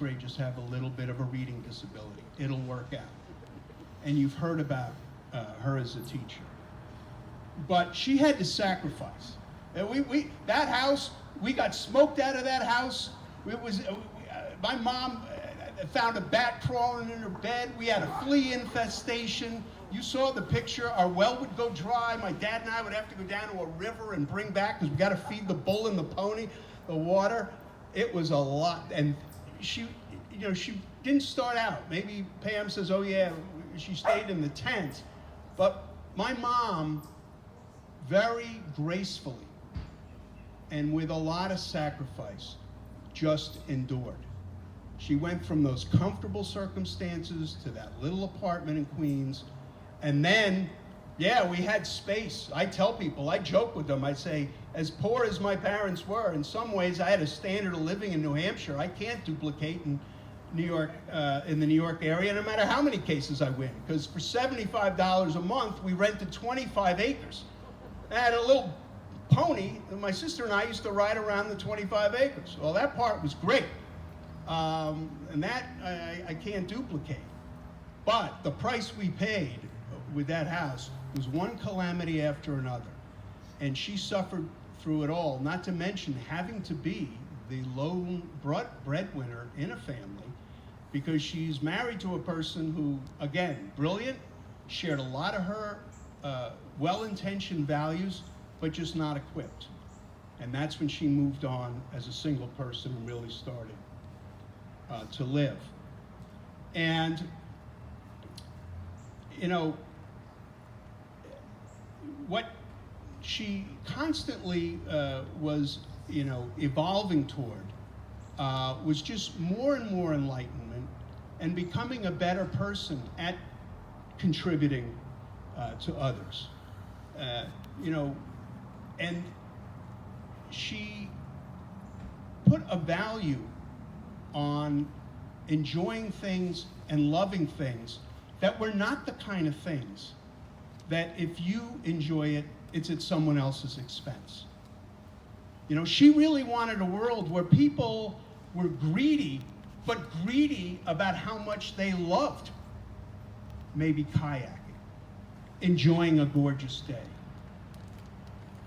grade just have a little bit of a reading disability. It'll work out. And you've heard about her as a teacher. But she had to sacrifice. And that house, we got smoked out of that house. My mom found a bat crawling in her bed. We had a flea infestation. You saw the picture. Our well would go dry. My dad and I would have to go down to a river and bring back, because we got to feed the bull and the pony the water. It was a lot. And she didn't start out. Maybe Pam says, oh yeah, she stayed in the tent. But my mom, very gracefully and with a lot of sacrifice, just endured. She went from those comfortable circumstances to that little apartment in Queens. And then, yeah, we had space. I tell people, I joke with them, I say, as poor as my parents were, in some ways I had a standard of living in New Hampshire I can't duplicate in New York, in the New York area, no matter how many cases I win. Because for $75 a month, we rented 25 acres. I had a little pony, and my sister and I used to ride around the 25 acres. Well, that part was great. And that I can't duplicate. But the price we paid with that house was one calamity after another. And she suffered through it all, not to mention having to be the lone breadwinner in a family, because she's married to a person who, again, brilliant, shared a lot of her well-intentioned values, but just not equipped. And that's when she moved on as a single person and really started to live. And, you know, what she constantly was, evolving toward was just more and more enlightenment and becoming a better person at contributing to others. And she put a value on enjoying things and loving things that were not the kind of things that if you enjoy it, it's at someone else's expense. She really wanted a world where people were greedy, but greedy about how much they loved maybe kayaking, enjoying a gorgeous day,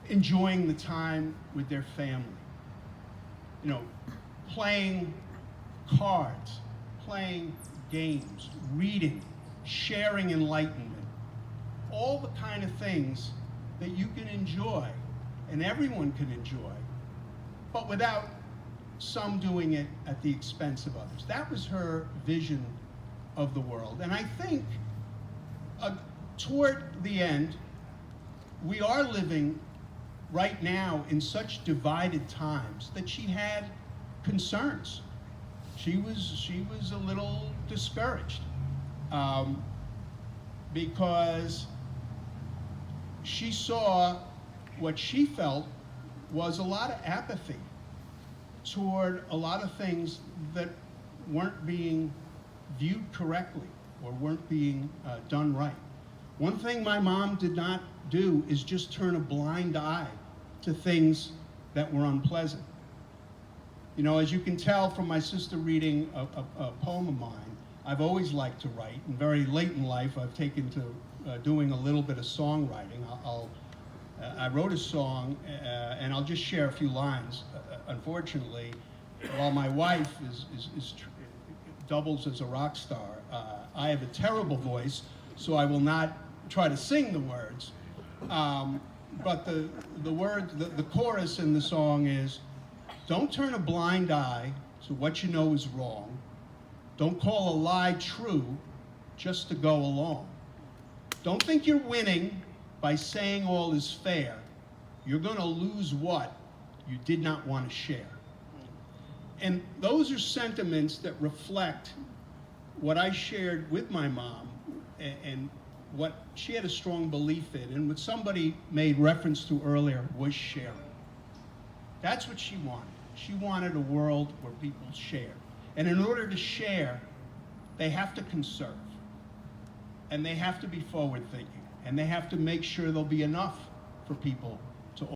enjoying the time with their family, playing cards, playing games, reading, sharing enlightenment, all the kind of things that you can enjoy and everyone can enjoy, but without some doing it at the expense of others. That was her vision of the world. And I think toward the end, we are living right now in such divided times that she had concerns. She was a little discouraged because she saw what she felt was a lot of apathy toward a lot of things that weren't being viewed correctly or weren't being done right. One thing my mom did not do is just turn a blind eye to things that were unpleasant. As you can tell from my sister reading a poem of mine, I've always liked to write, and very late in life I've taken to doing a little bit of songwriting. I wrote a song, and I'll just share a few lines. Unfortunately, while my wife doubles as a rock star, I have a terrible voice, so I will not try to sing the words. But the chorus in the song is, don't turn a blind eye to what you know is wrong. Don't call a lie true just to go along. Don't think you're winning by saying all is fair. You're going to lose what you did not want to share. And those are sentiments that reflect what I shared with my mom and what she had a strong belief in, and what somebody made reference to earlier was sharing. That's what she wanted. She wanted a world where people share. And in order to share, they have to conserve. And they have to be forward-thinking. And they have to make sure there'll be enough for people